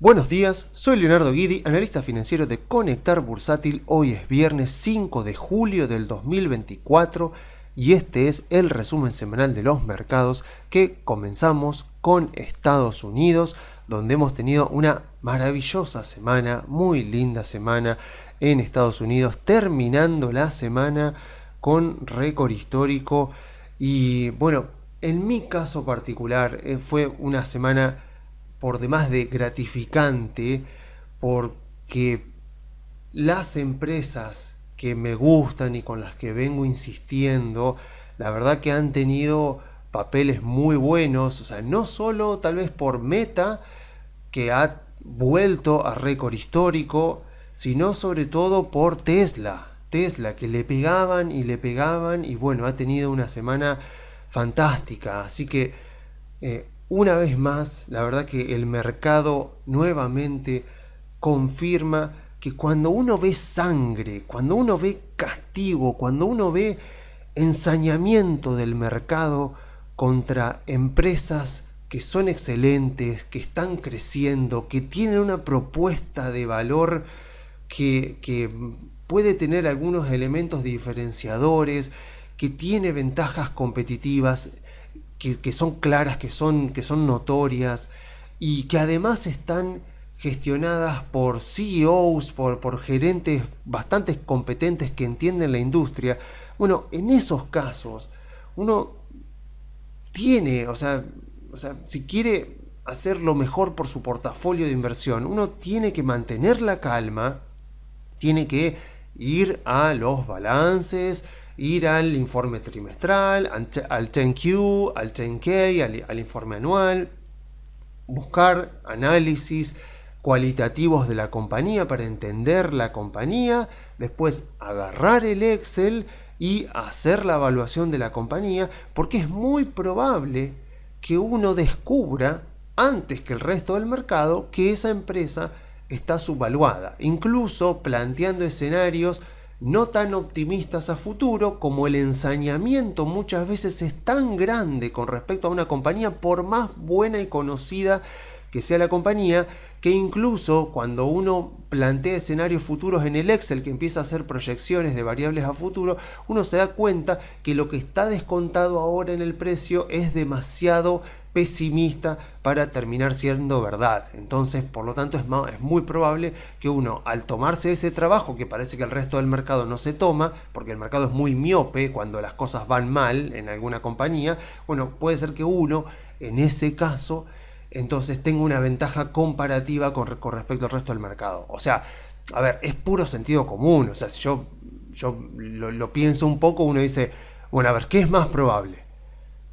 Buenos días, soy Leonardo Guidi, analista financiero de Conectar Bursátil. Hoy es viernes 5 de julio del 2024 y este es el resumen semanal de los mercados que comenzamos con Estados Unidos, donde hemos tenido una maravillosa semana, muy linda semana en Estados Unidos, terminando la semana con récord histórico. Y bueno, en mi caso particular fue una semana por demás de gratificante, porque las empresas que me gustan y con las que vengo insistiendo, la verdad que han tenido papeles muy buenos. O sea, no solo tal vez por Meta, que ha vuelto a récord histórico, sino sobre todo por Tesla, que le pegaban y bueno, ha tenido una semana fantástica. Así que una vez más, la verdad que el mercado nuevamente confirma que cuando uno ve sangre, cuando uno ve castigo, cuando uno ve ensañamiento del mercado contra empresas que son excelentes, que están creciendo, que tienen una propuesta de valor que puede tener algunos elementos diferenciadores, que tiene ventajas competitivas, que son claras, que son notorias, y que además están gestionadas por CEOs, por gerentes bastante competentes que entienden la industria. Bueno, en esos casos uno tiene, o sea, si quiere hacer lo mejor por su portafolio de inversión, uno tiene que mantener la calma, tiene que ir a los balances, ir al informe trimestral, al 10Q, al 10K, al informe anual, buscar análisis cualitativos de la compañía para entender la compañía, después agarrar el Excel y hacer la evaluación de la compañía, porque es muy probable que uno descubra antes que el resto del mercado que esa empresa está subvaluada, incluso planteando escenarios no tan optimistas a futuro, como el ensañamiento muchas veces es tan grande con respecto a una compañía, por más buena y conocida que sea la compañía, que incluso cuando uno plantea escenarios futuros en el Excel, que empieza a hacer proyecciones de variables a futuro, uno se da cuenta que lo que está descontado ahora en el precio es demasiado pesimista para terminar siendo verdad. Entonces, por lo tanto, es muy probable que uno, al tomarse ese trabajo que parece que el resto del mercado no se toma, porque el mercado es muy miope cuando las cosas van mal en alguna compañía, bueno, puede ser que uno, en ese caso, entonces tenga una ventaja comparativa con respecto al resto del mercado. O sea, a ver, es puro sentido común. O sea, si yo lo pienso un poco, uno dice, bueno, a ver, ¿qué es más probable?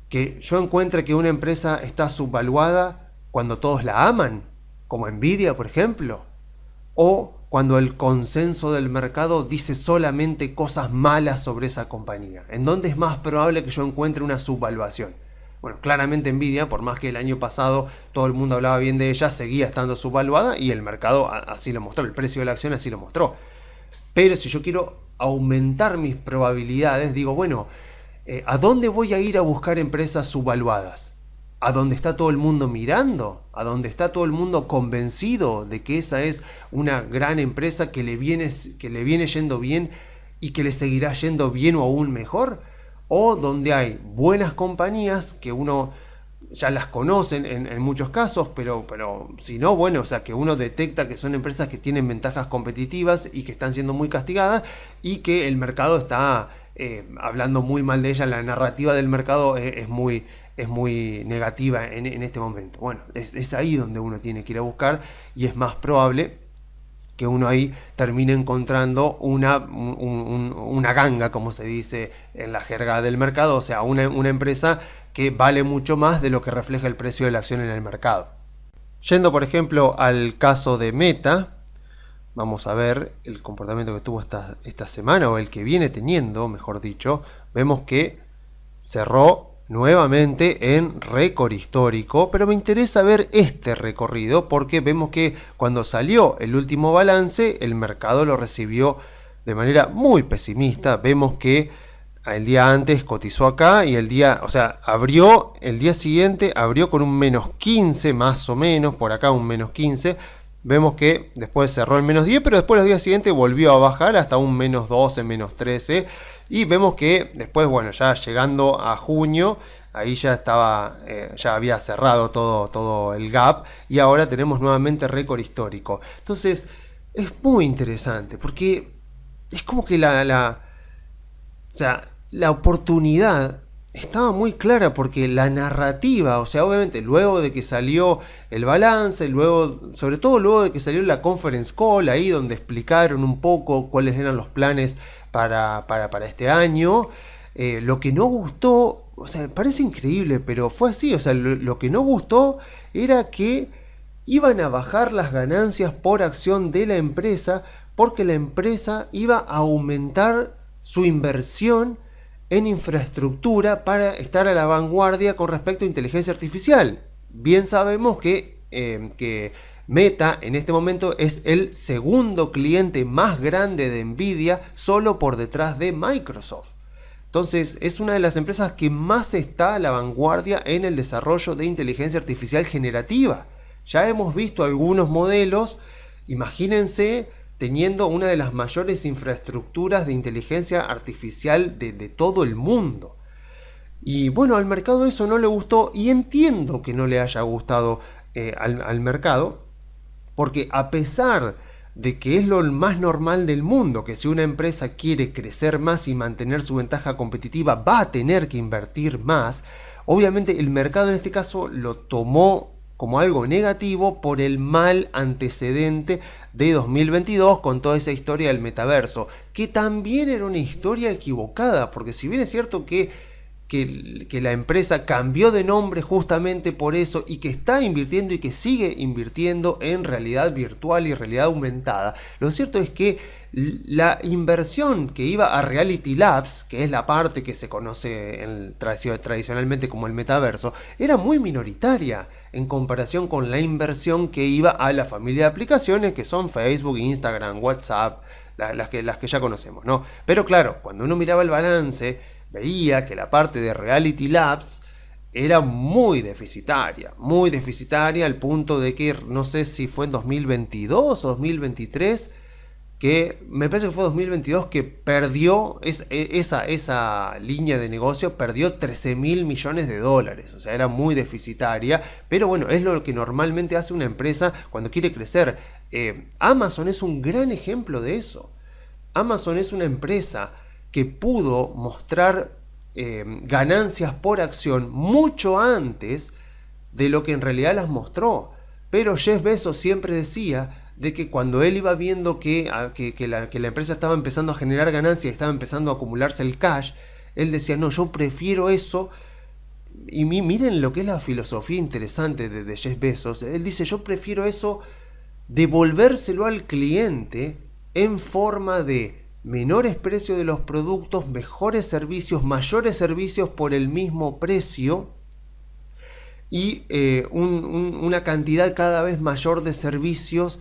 ¿Que yo encuentre que una empresa está subvaluada cuando todos la aman, como Nvidia, por ejemplo? ¿O cuando el consenso del mercado dice solamente cosas malas sobre esa compañía? ¿En dónde es más probable que yo encuentre una subvaluación? Bueno, claramente Nvidia, por más que el año pasado todo el mundo hablaba bien de ella, seguía estando subvaluada y el mercado así lo mostró, el precio de la acción así lo mostró. Pero si yo quiero aumentar mis probabilidades, digo, bueno, ¿a dónde voy a ir a buscar empresas subvaluadas? ¿A dónde está todo el mundo mirando? ¿A dónde está todo el mundo convencido de que esa es una gran empresa que le viene yendo bien y que le seguirá yendo bien o aún mejor? ¿O donde hay buenas compañías que uno ya las conoce en muchos casos, pero si no, bueno, o sea, que uno detecta que son empresas que tienen ventajas competitivas y que están siendo muy castigadas y que el mercado está hablando muy mal de ellas? La narrativa del mercado es muy negativa en este momento. Bueno, es ahí donde uno tiene que ir a buscar, y es más probable que uno ahí termine encontrando una ganga, como se dice en la jerga del mercado, o sea, una empresa que vale mucho más de lo que refleja el precio de la acción en el mercado. Yendo, por ejemplo, al caso de Meta, vamos a ver el comportamiento que tuvo esta semana, o el que viene teniendo, mejor dicho. Vemos que cerró nuevamente en récord histórico, pero me interesa ver este recorrido porque vemos que cuando salió el último balance, el mercado lo recibió de manera muy pesimista. Vemos que el día antes cotizó acá y el día siguiente abrió con un menos 15, más o menos, por acá un menos 15, Vemos que después cerró en -10, pero después los días siguientes volvió a bajar hasta un -12, -13. Y vemos que después, bueno, ya llegando a junio, ahí ya estaba, ya había cerrado todo el gap. Y ahora tenemos nuevamente récord histórico. Entonces, es muy interesante porque es como que o sea, la oportunidad estaba muy clara porque la narrativa, o sea, obviamente luego de que salió el balance, luego, sobre todo luego de que salió la conference call, ahí donde explicaron un poco cuáles eran los planes para este año, lo que no gustó, o sea, parece increíble, pero fue así, o sea, lo que no gustó era que iban a bajar las ganancias por acción de la empresa porque la empresa iba a aumentar su inversión en infraestructura para estar a la vanguardia con respecto a inteligencia artificial. Bien sabemos que Meta en este momento es el segundo cliente más grande de Nvidia, solo por detrás de Microsoft. Entonces es una de las empresas que más está a la vanguardia en el desarrollo de inteligencia artificial generativa. Ya hemos visto algunos modelos, imagínense teniendo una de las mayores infraestructuras de inteligencia artificial de todo el mundo. Y bueno, al mercado eso no le gustó y entiendo que no le haya gustado al mercado, porque a pesar de que es lo más normal del mundo, que si una empresa quiere crecer más y mantener su ventaja competitiva va a tener que invertir más, obviamente el mercado en este caso lo tomó como algo negativo por el mal antecedente de 2022 con toda esa historia del metaverso, que también era una historia equivocada, porque si bien es cierto que la empresa cambió de nombre justamente por eso y que está invirtiendo y que sigue invirtiendo en realidad virtual y realidad aumentada, lo cierto es que la inversión que iba a Reality Labs, que es la parte que se conoce tradicionalmente como el metaverso, era muy minoritaria en comparación con la inversión que iba a la familia de aplicaciones que son Facebook, Instagram, WhatsApp, las que ya conocemos, ¿no? Pero claro, cuando uno miraba el balance, veía que la parte de Reality Labs era muy deficitaria al punto de que no sé si fue en 2022 o 2023, que me parece que fue 2022 que perdió esa línea de negocio, perdió 13.000 millones de dólares, o sea, era muy deficitaria, pero bueno, es lo que normalmente hace una empresa cuando quiere crecer. Amazon es un gran ejemplo de eso. Amazon es una empresa que pudo mostrar ganancias por acción mucho antes de lo que en realidad las mostró, pero Jeff Bezos siempre decía de que cuando él iba viendo que la empresa estaba empezando a generar ganancias y estaba empezando a acumularse el cash, él decía, no, yo prefiero eso. Y miren lo que es la filosofía interesante de Jeff Bezos. Él dice, yo prefiero eso, devolvérselo al cliente en forma de menores precios de los productos, mejores servicios, mayores servicios por el mismo precio y una cantidad cada vez mayor de servicios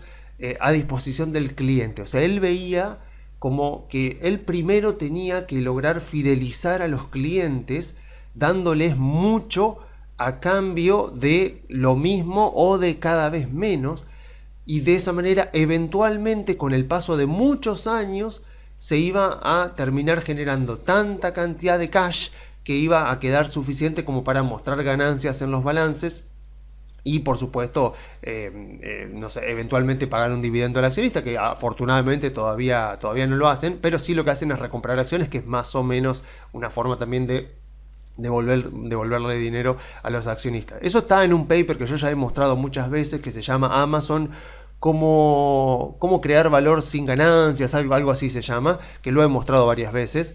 a disposición del cliente. O sea, él veía como que él primero tenía que lograr fidelizar a los clientes dándoles mucho a cambio de lo mismo o de cada vez menos, y de esa manera eventualmente con el paso de muchos años se iba a terminar generando tanta cantidad de cash que iba a quedar suficiente como para mostrar ganancias en los balances y por supuesto no sé, eventualmente pagar un dividendo al accionista, que afortunadamente todavía no lo hacen, pero sí lo que hacen es recomprar acciones, que es más o menos una forma también de devolverle dinero a los accionistas. Eso está en un paper que yo ya he mostrado muchas veces, que se llama Amazon, cómo crear valor sin ganancias, algo así se llama, que lo he mostrado varias veces,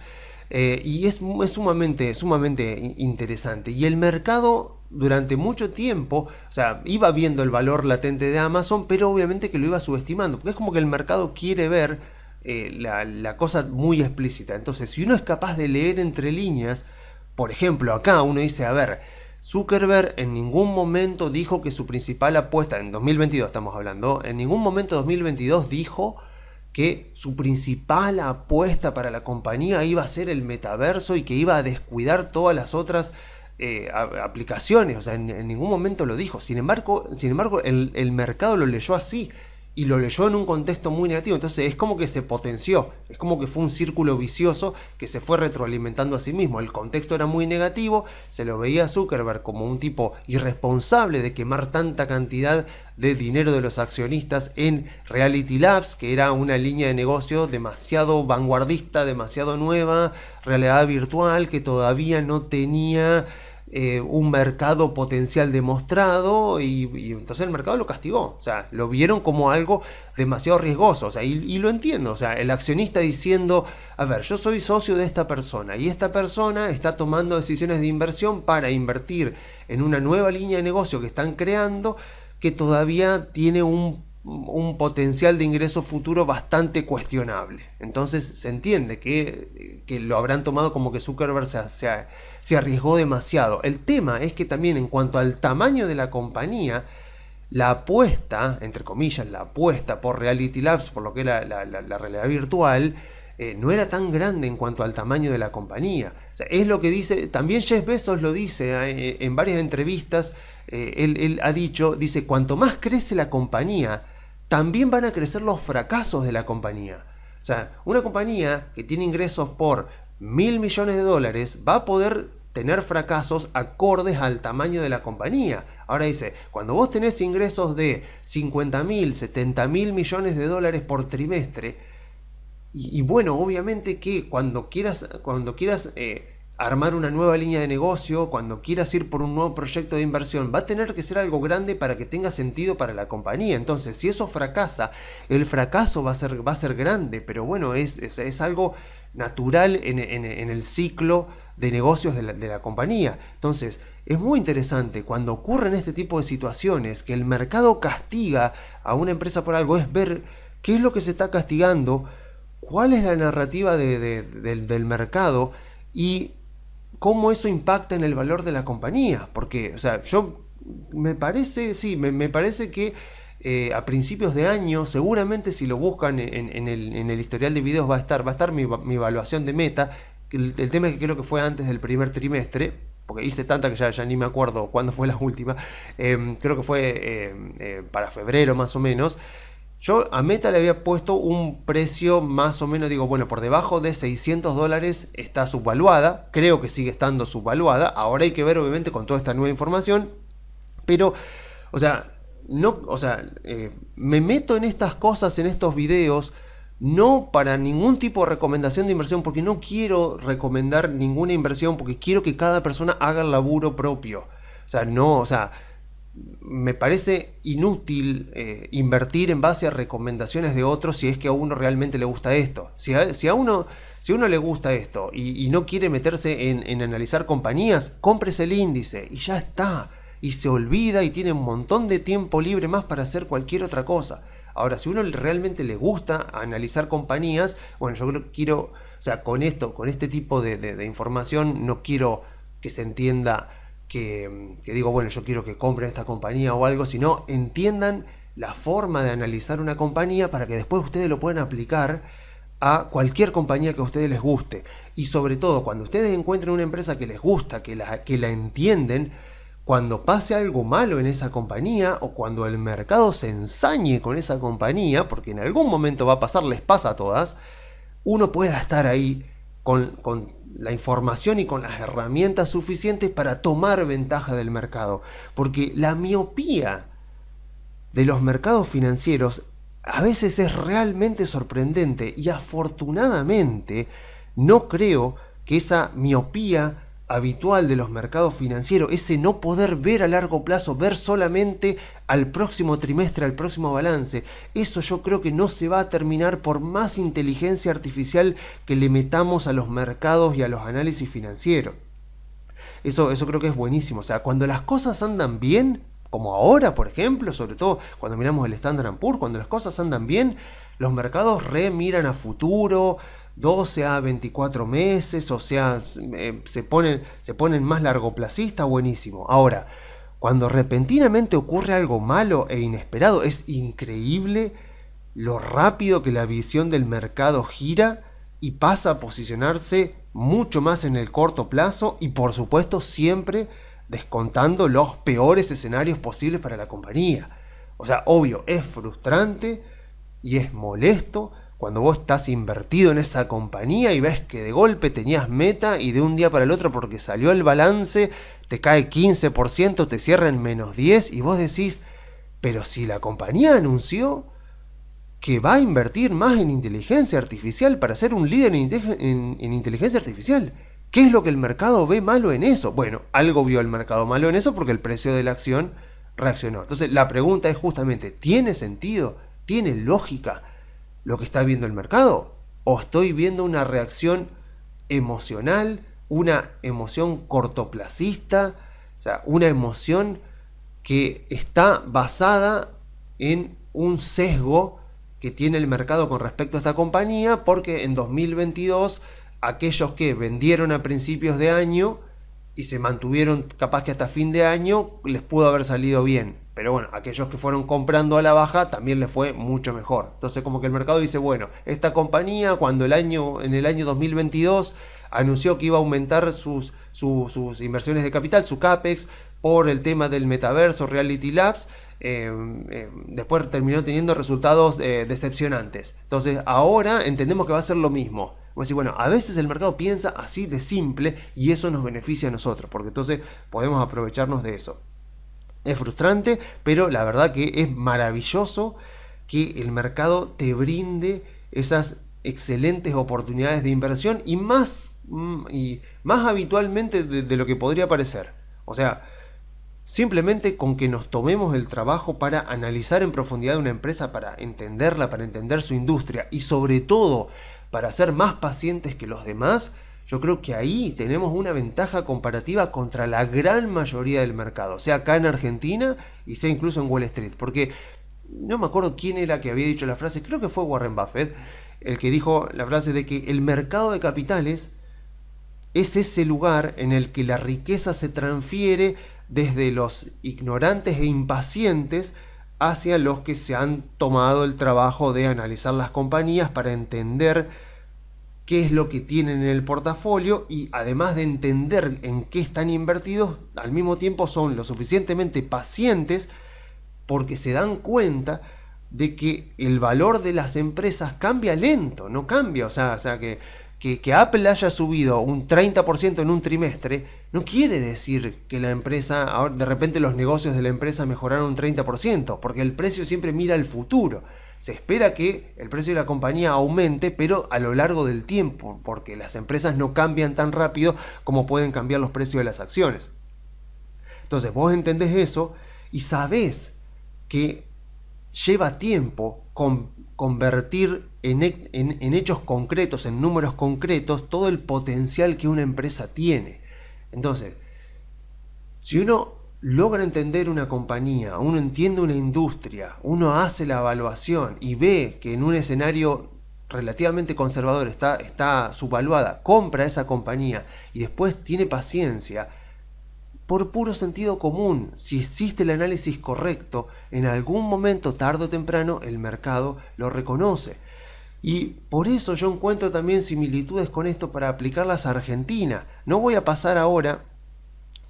y es sumamente interesante. Y el mercado durante mucho tiempo, o sea, iba viendo el valor latente de Amazon, pero obviamente que lo iba subestimando, porque es como que el mercado quiere ver la cosa muy explícita. Entonces, si uno es capaz de leer entre líneas, por ejemplo, acá uno dice, a ver, Zuckerberg en ningún momento dijo que su principal apuesta, en 2022 estamos hablando, en ningún momento 2022 dijo que su principal apuesta para la compañía iba a ser el metaverso y que iba a descuidar todas las otras aplicaciones. O sea, en ningún momento lo dijo. Sin embargo, el mercado lo leyó así. y lo leyó en un contexto muy negativo. Entonces es como que se potenció, es como que fue un círculo vicioso que se fue retroalimentando a sí mismo. El contexto era muy negativo, se lo veía a Zuckerberg como un tipo irresponsable de quemar tanta cantidad de dinero de los accionistas en Reality Labs, que era una línea de negocio demasiado vanguardista, demasiado nueva, realidad virtual, que todavía no tenía un mercado potencial demostrado, y entonces el mercado lo castigó. O sea, lo vieron como algo demasiado riesgoso. O sea, y lo entiendo. O sea, el accionista diciendo, a ver, yo soy socio de esta persona y esta persona está tomando decisiones de inversión para invertir en una nueva línea de negocio que están creando, que todavía tiene un potencial de ingreso futuro bastante cuestionable. Entonces se entiende que lo habrán tomado como que Zuckerberg se arriesgó demasiado. El tema es que también, en cuanto al tamaño de la compañía, la apuesta, entre comillas, la apuesta por Reality Labs, por lo que era la realidad virtual, no era tan grande en cuanto al tamaño de la compañía. O sea, es lo que dice, también Jeff Bezos lo dice en varias entrevistas. Él ha dicho, dice, cuanto más crece la compañía, también van a crecer los fracasos de la compañía. O sea, una compañía que tiene ingresos por $1.000 millones va a poder tener fracasos acordes al tamaño de la compañía. Ahora dice, cuando vos tenés ingresos de $50.000, $70.000 millones por trimestre, y bueno, obviamente que cuando quieras armar una nueva línea de negocio, cuando quieras ir por un nuevo proyecto de inversión, va a tener que ser algo grande para que tenga sentido para la compañía. Entonces, si eso fracasa, el fracaso va a ser grande, pero bueno, es algo natural en el ciclo de negocios de la compañía. Entonces, es muy interesante cuando ocurren este tipo de situaciones, que el mercado castiga a una empresa por algo, es ver qué es lo que se está castigando, cuál es la narrativa del mercado y cómo eso impacta en el valor de la compañía. Porque, o sea, me parece que a principios de año, seguramente si lo buscan en el historial de videos va a estar mi evaluación de Meta. El tema es que creo que fue antes del primer trimestre, porque hice tanta que ya ni me acuerdo cuándo fue la última. Creo que fue para febrero más o menos. Yo a Meta le había puesto un precio más o menos, digo, bueno, por debajo de $600 está subvaluada. Creo que sigue estando subvaluada. Ahora hay que ver, obviamente, con toda esta nueva información. Pero, o sea, me meto en estas cosas, en estos videos, no para ningún tipo de recomendación de inversión, porque no quiero recomendar ninguna inversión, porque quiero que cada persona haga el laburo propio. Me parece inútil invertir en base a recomendaciones de otros si es que a uno realmente le gusta esto. Si a uno le gusta esto y no quiere meterse en analizar compañías, cómprese el índice y ya está. Y se olvida y tiene un montón de tiempo libre más para hacer cualquier otra cosa. Ahora, si a uno realmente le gusta analizar compañías, bueno, yo quiero, o sea, con este tipo de información, no quiero que se entienda que digo, bueno, yo quiero que compren esta compañía o algo, sino entiendan la forma de analizar una compañía para que después ustedes lo puedan aplicar a cualquier compañía que a ustedes les guste. Y sobre todo, cuando ustedes encuentren una empresa que les gusta, que la entienden, cuando pase algo malo en esa compañía o cuando el mercado se ensañe con esa compañía, porque en algún momento va a pasar, les pasa a todas, uno pueda estar ahí con la información y con las herramientas suficientes para tomar ventaja del mercado. Porque la miopía de los mercados financieros a veces es realmente sorprendente, y afortunadamente no creo que esa miopía habitual de los mercados financieros, ese no poder ver a largo plazo, ver solamente al próximo trimestre, al próximo balance, eso yo creo que no se va a terminar por más inteligencia artificial que le metamos a los mercados y a los análisis financieros. Eso creo que es buenísimo. O sea, cuando las cosas andan bien, como ahora, por ejemplo, sobre todo cuando miramos el Standard & Poor's, cuando las cosas andan bien, los mercados miran a futuro, 12 a 24 meses, o sea, se ponen más largoplacistas, buenísimo. Ahora, cuando repentinamente ocurre algo malo e inesperado, es increíble lo rápido que la visión del mercado gira y pasa a posicionarse mucho más en el corto plazo, y por supuesto siempre descontando los peores escenarios posibles para la compañía. O sea, obvio, es frustrante y es molesto cuando vos estás invertido en esa compañía y ves que de golpe tenías meta y de un día para el otro porque salió el balance te cae 15%, te cierra en -10 y vos decís, pero si la compañía anunció que va a invertir más en inteligencia artificial para ser un líder en inteligencia artificial. ¿Qué es lo que el mercado ve malo en eso? Bueno, algo vio el mercado malo en eso porque el precio de la acción reaccionó. Entonces la pregunta es justamente, ¿tiene sentido? ¿Tiene lógica lo que está viendo el mercado? ¿O estoy viendo una reacción emocional, una emoción cortoplacista, o sea, una emoción que está basada en un sesgo que tiene el mercado con respecto a esta compañía, porque en 2022 aquellos que vendieron a principios de año y se mantuvieron capaz que hasta fin de año les pudo haber salido bien, pero bueno, aquellos que fueron comprando a la baja también les fue mucho mejor. Entonces como que el mercado dice, bueno, esta compañía cuando en el año 2022 anunció que iba a aumentar sus inversiones de capital, su CAPEX, por el tema del metaverso, Reality Labs, después terminó teniendo resultados decepcionantes. Entonces ahora entendemos que va a ser lo mismo. Vamos a decir, bueno, a veces el mercado piensa así de simple y eso nos beneficia a nosotros, porque entonces podemos aprovecharnos de eso. Es frustrante, pero la verdad que es maravilloso que el mercado te brinde esas excelentes oportunidades de inversión y más habitualmente de lo que podría parecer. O sea, simplemente con que nos tomemos el trabajo para analizar en profundidad una empresa, para entenderla, para entender su industria y sobre todo para ser más pacientes que los demás, yo creo que ahí tenemos una ventaja comparativa contra la gran mayoría del mercado, sea acá en Argentina y sea incluso en Wall Street, porque no me acuerdo quién era que había dicho la frase, creo que fue Warren Buffett, el que dijo la frase de que el mercado de capitales es ese lugar en el que la riqueza se transfiere desde los ignorantes e impacientes hacia los que se han tomado el trabajo de analizar las compañías para entender qué es lo que tienen en el portafolio y además de entender en qué están invertidos, al mismo tiempo son lo suficientemente pacientes porque se dan cuenta de que el valor de las empresas cambia lento, no cambia, o sea que Apple haya subido un 30% en un trimestre, no quiere decir que la empresa, ahora de repente los negocios de la empresa mejoraron un 30%, porque el precio siempre mira al futuro. Se espera que el precio de la compañía aumente, pero a lo largo del tiempo, porque las empresas no cambian tan rápido como pueden cambiar los precios de las acciones. Entonces vos entendés eso y sabés que lleva tiempo convertir en hechos concretos, en números concretos, todo el potencial que una empresa tiene. Entonces, si uno logra entender una compañía, uno entiende una industria, uno hace la evaluación y ve que en un escenario relativamente conservador está subvaluada, compra esa compañía y después tiene paciencia, por puro sentido común, si existe el análisis correcto, en algún momento, tarde o temprano, el mercado lo reconoce. Y por eso yo encuentro también similitudes con esto para aplicarlas a Argentina. No voy a pasar ahora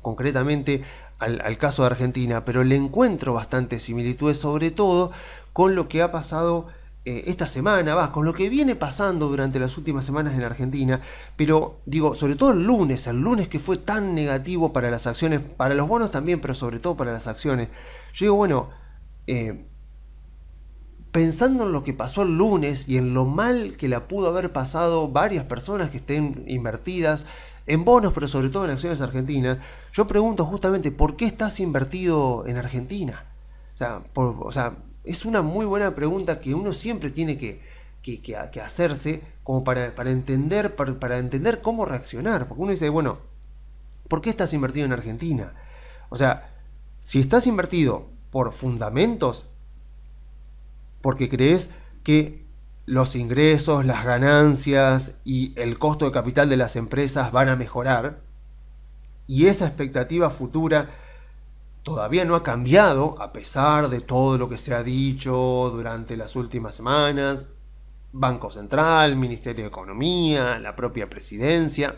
concretamente al caso de Argentina, pero le encuentro bastantes similitudes, sobre todo con lo que ha pasado esta semana, con lo que viene pasando durante las últimas semanas en Argentina, pero digo, sobre todo el lunes que fue tan negativo para las acciones, para los bonos también, pero sobre todo para las acciones. Yo digo, bueno, pensando en lo que pasó el lunes y en lo mal que la pudo haber pasado varias personas que estén invertidas en bonos, pero sobre todo en acciones argentinas, yo pregunto justamente, ¿por qué estás invertido en Argentina? O sea, es una muy buena pregunta que uno siempre tiene que hacerse como para entender cómo reaccionar. Porque uno dice, bueno, ¿por qué estás invertido en Argentina? O sea, si estás invertido por fundamentos, porque crees que los ingresos, las ganancias y el costo de capital de las empresas van a mejorar, y esa expectativa futura todavía no ha cambiado, a pesar de todo lo que se ha dicho durante las últimas semanas, Banco Central, Ministerio de Economía, la propia presidencia,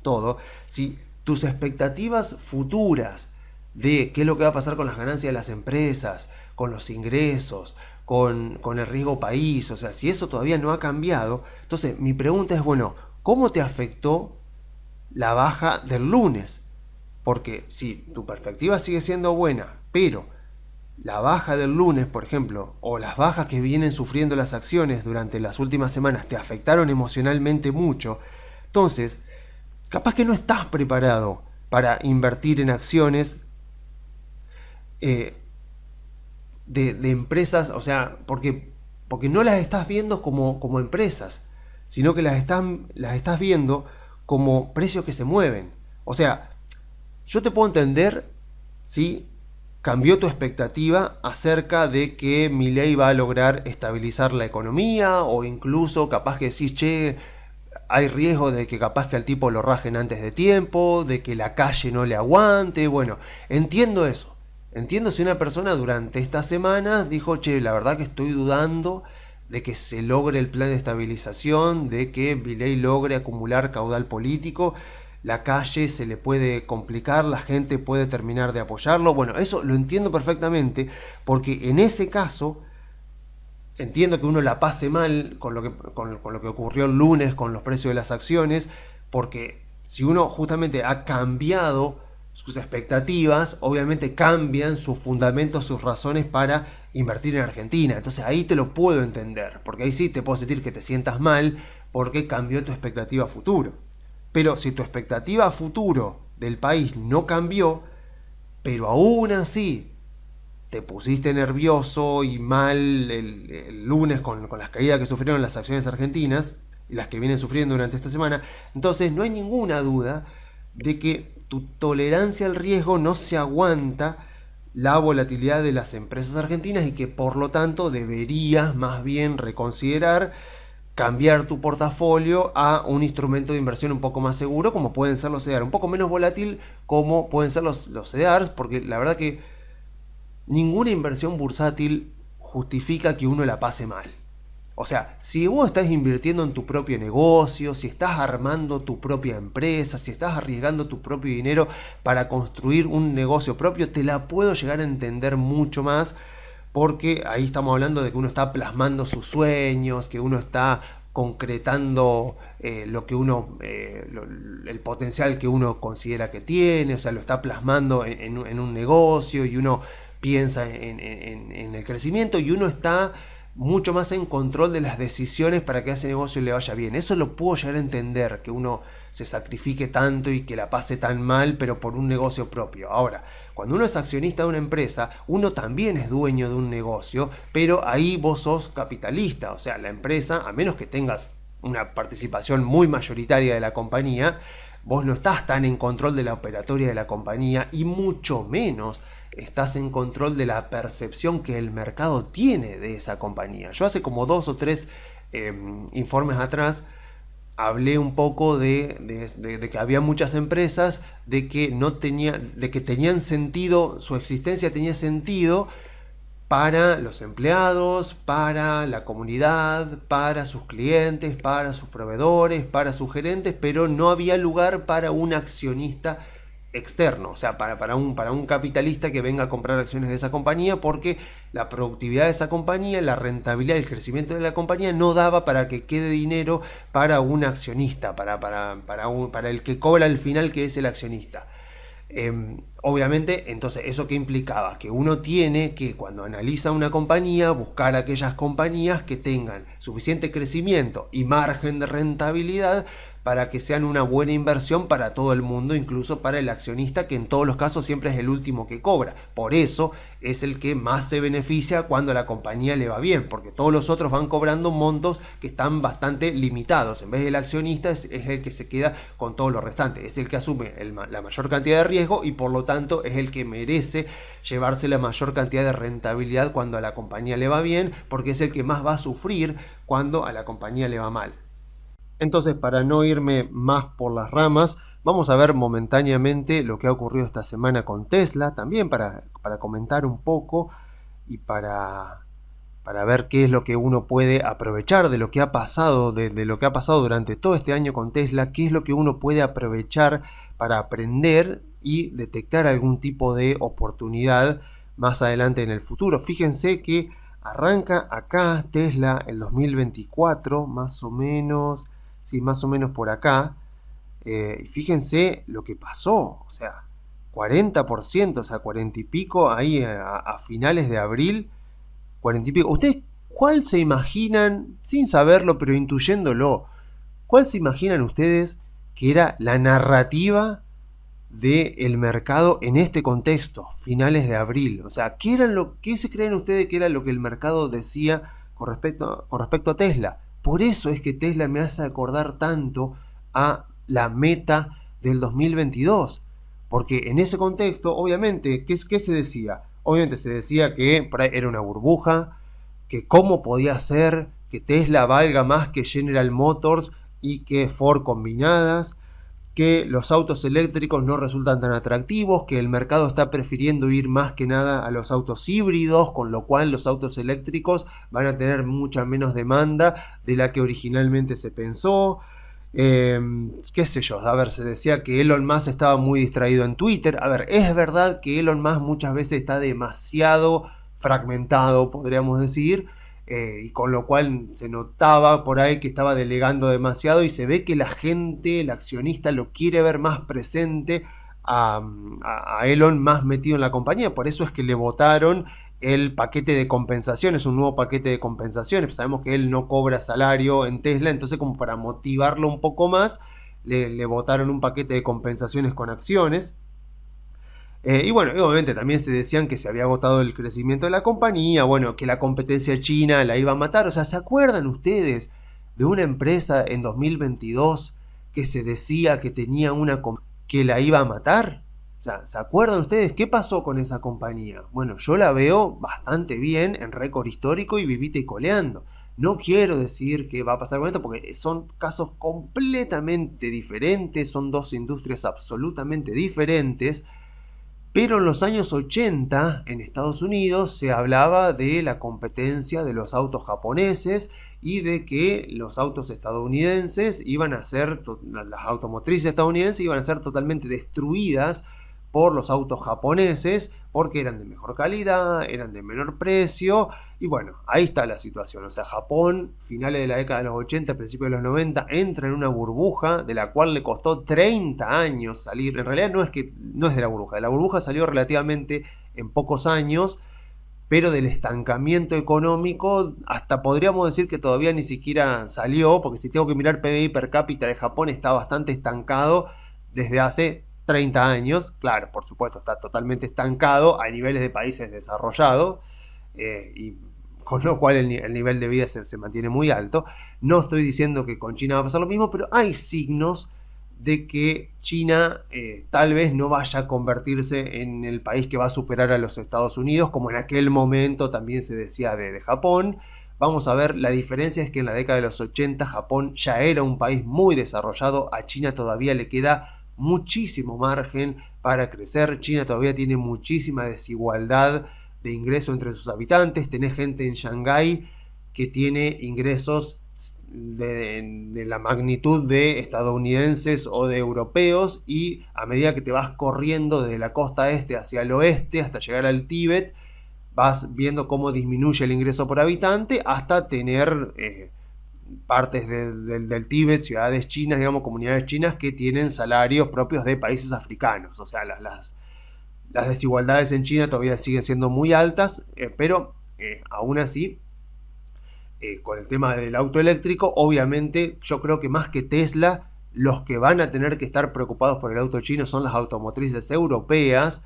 todo. Si tus expectativas futuras de qué es lo que va a pasar con las ganancias de las empresas, con los ingresos, con el riesgo país, o sea, si eso todavía no ha cambiado, entonces mi pregunta es, bueno, ¿cómo te afectó la baja del lunes? Porque si tu perspectiva sigue siendo buena, pero la baja del lunes, por ejemplo, o las bajas que vienen sufriendo las acciones durante las últimas semanas te afectaron emocionalmente mucho, entonces, capaz que no estás preparado para invertir en acciones de empresas, o sea, porque no las estás viendo como empresas, sino que las estás viendo como precios que se mueven. O sea, yo te puedo entender si cambió tu expectativa acerca de que Milei va a lograr estabilizar la economía, o incluso capaz que decís, che, hay riesgo de que capaz que al tipo lo rajen antes de tiempo, de que la calle no le aguante. Bueno, entiendo eso. Entiendo si una persona durante estas semanas dijo, che, la verdad que estoy dudando de que se logre el plan de estabilización, de que Milei logre acumular caudal político, la calle se le puede complicar, la gente puede terminar de apoyarlo. Bueno, eso lo entiendo perfectamente, porque en ese caso entiendo que uno la pase mal con lo que ocurrió el lunes con los precios de las acciones, porque si uno justamente ha cambiado sus expectativas, obviamente cambian sus fundamentos, sus razones para invertir en Argentina. Entonces ahí te lo puedo entender, porque ahí sí te puedo sentir que te sientas mal porque cambió tu expectativa a futuro. Pero si tu expectativa a futuro del país no cambió, pero aún así te pusiste nervioso y mal el lunes con las caídas que sufrieron las acciones argentinas y las que vienen sufriendo durante esta semana, entonces no hay ninguna duda de que tu tolerancia al riesgo no se aguanta la volatilidad de las empresas argentinas y que por lo tanto deberías más bien reconsiderar cambiar tu portafolio a un instrumento de inversión un poco más seguro, como pueden ser los CDR, un poco menos volátil como pueden ser los CDRs, porque la verdad que ninguna inversión bursátil justifica que uno la pase mal. O sea, si vos estás invirtiendo en tu propio negocio, si estás armando tu propia empresa, si estás arriesgando tu propio dinero para construir un negocio propio, te la puedo llegar a entender mucho más, porque ahí estamos hablando de que uno está plasmando sus sueños, que uno está concretando lo que uno el potencial que uno considera que tiene, o sea, lo está plasmando en un negocio, y uno piensa en el crecimiento, y uno está mucho más en control de las decisiones para que a ese negocio le vaya bien. Eso lo puedo llegar a entender, que uno se sacrifique tanto y que la pase tan mal, pero por un negocio propio. Ahora, cuando uno es accionista de una empresa, uno también es dueño de un negocio, pero ahí vos sos capitalista. O sea, la empresa, a menos que tengas una participación muy mayoritaria de la compañía, vos no estás tan en control de la operatoria de la compañía, y mucho menos estás en control de la percepción que el mercado tiene de esa compañía. Yo hace como 2 o 3 informes atrás hablé un poco de que había muchas empresas de que tenían sentido, su existencia tenía sentido para los empleados, para la comunidad, para sus clientes, para sus proveedores, para sus gerentes, pero no había lugar para un accionista externo, o sea, para un capitalista que venga a comprar acciones de esa compañía, porque la productividad de esa compañía, la rentabilidad, el crecimiento de la compañía no daba para que quede dinero para un accionista, para el que cobra al final, que es el accionista. Obviamente, entonces, ¿eso qué implicaba? Que uno tiene que, cuando analiza una compañía, buscar aquellas compañías que tengan suficiente crecimiento y margen de rentabilidad para que sean una buena inversión para todo el mundo, incluso para el accionista, que en todos los casos siempre es el último que cobra. Por eso es el que más se beneficia cuando a la compañía le va bien, porque todos los otros van cobrando montos que están bastante limitados. En vez del accionista es el que se queda con todo lo restante, es el que asume la mayor cantidad de riesgo, y por lo tanto es el que merece llevarse la mayor cantidad de rentabilidad cuando a la compañía le va bien, porque es el que más va a sufrir cuando a la compañía le va mal. Entonces, para no irme más por las ramas, vamos a ver momentáneamente lo que ha ocurrido esta semana con Tesla, también para comentar un poco y para ver qué es lo que uno puede aprovechar de lo que ha pasado, de lo que ha pasado durante todo este año con Tesla, qué es lo que uno puede aprovechar para aprender y detectar algún tipo de oportunidad más adelante en el futuro. Fíjense que arranca acá Tesla el 2024, más o menos por acá. Y fíjense lo que pasó, o sea, 40%, o sea, 40 y pico ahí a finales de abril, 40 y pico. ¿Ustedes cuál se imaginan, sin saberlo pero intuyéndolo, cuál se imaginan ustedes que era la narrativa del mercado en este contexto, finales de abril? O sea, ¿qué se creen ustedes que era lo que el mercado decía con respecto a Tesla? Por eso es que Tesla me hace acordar tanto a la meta del 2022. Porque en ese contexto, obviamente, ¿qué se decía? Obviamente se decía que era una burbuja, que cómo podía ser que Tesla valga más que General Motors y que Ford combinadas, que los autos eléctricos no resultan tan atractivos, que el mercado está prefiriendo ir más que nada a los autos híbridos, con lo cual los autos eléctricos van a tener mucha menos demanda de la que originalmente se pensó. Qué sé yo, a ver, se decía que Elon Musk estaba muy distraído en Twitter. A ver, es verdad que Elon Musk muchas veces está demasiado fragmentado, podríamos decir, y con lo cual se notaba por ahí que estaba delegando demasiado y se ve que la gente, el accionista, lo quiere ver más presente a Elon más metido en la compañía. Por eso es que le votaron el paquete de compensaciones, un nuevo paquete de compensaciones. Sabemos que él no cobra salario en Tesla, entonces como para motivarlo un poco más, le votaron un paquete de compensaciones con acciones. Y bueno, obviamente también se decían que se había agotado el crecimiento de la compañía, bueno, que la competencia china la iba a matar. O sea, ¿se acuerdan ustedes de una empresa en 2022 que se decía que tenía que la iba a matar? O sea, ¿se acuerdan ustedes qué pasó con esa compañía? Bueno, yo la veo bastante bien en récord histórico y vivite y coleando. No quiero decir qué va a pasar con esto porque son casos completamente diferentes, son dos industrias absolutamente diferentes. Pero en los años 80 en Estados Unidos se hablaba de la competencia de los autos japoneses y de que los autos estadounidenses iban a ser, las automotrices estadounidenses iban a ser totalmente destruidas por los autos japoneses porque eran de mejor calidad, eran de menor precio y bueno, ahí está la situación. O sea, Japón, finales de la década de los 80, principios de los 90, entra en una burbuja de la cual le costó 30 años salir. En realidad no es de la burbuja salió relativamente en pocos años, pero del estancamiento económico hasta podríamos decir que todavía ni siquiera salió, porque si tengo que mirar PBI per cápita de Japón está bastante estancado desde hace 30 años, claro, por supuesto, está totalmente estancado a niveles de países desarrollados, y con lo cual el nivel de vida se mantiene muy alto. No estoy diciendo que con China va a pasar lo mismo, pero hay signos de que China tal vez no vaya a convertirse en el país que va a superar a los Estados Unidos, como en aquel momento también se decía de Japón. Vamos a ver, la diferencia es que en la década de los 80 Japón ya era un país muy desarrollado, a China todavía le queda muchísimo margen para crecer. China todavía tiene muchísima desigualdad de ingreso entre sus habitantes. Tenés gente en Shanghái que tiene ingresos de la magnitud de estadounidenses o de europeos, y a medida que te vas corriendo desde la costa este hacia el oeste hasta llegar al Tíbet, vas viendo cómo disminuye el ingreso por habitante hasta tener partes del Tíbet, ciudades chinas, digamos, comunidades chinas que tienen salarios propios de países africanos. O sea, las desigualdades en China todavía siguen siendo muy altas, pero aún así, con el tema del auto eléctrico, obviamente yo creo que más que Tesla, los que van a tener que estar preocupados por el auto chino son las automotrices europeas,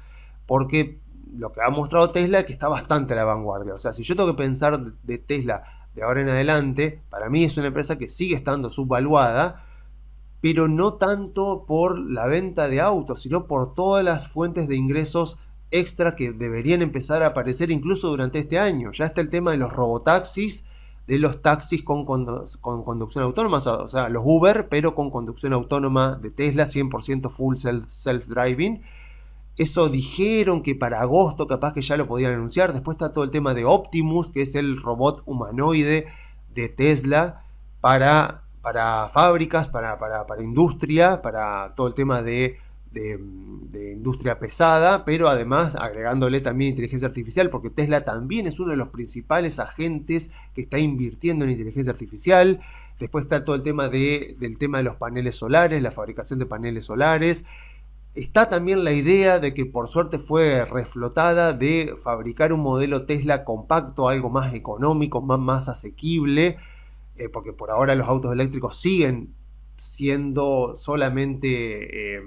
porque lo que ha mostrado Tesla es que está bastante a la vanguardia. O sea, si yo tengo que pensar de Tesla de ahora en adelante, para mí es una empresa que sigue estando subvaluada, pero no tanto por la venta de autos, sino por todas las fuentes de ingresos extra que deberían empezar a aparecer incluso durante este año. Ya está el tema de los robotaxis, de los taxis con conducción autónoma, o sea, los Uber, pero con conducción autónoma de Tesla, 100% full self-driving. Eso dijeron que para agosto capaz que ya lo podían anunciar. Después está todo el tema de Optimus, que es el robot humanoide de Tesla para fábricas, para industria, para todo el tema de de industria pesada, pero además agregándole también inteligencia artificial, porque Tesla también es uno de los principales agentes que está invirtiendo en inteligencia artificial. Después está todo el tema del tema de los paneles solares, la fabricación de paneles solares. Está también la idea de que por suerte fue reflotada de fabricar un modelo Tesla compacto, algo más económico, más asequible, porque por ahora los autos eléctricos siguen siendo solamente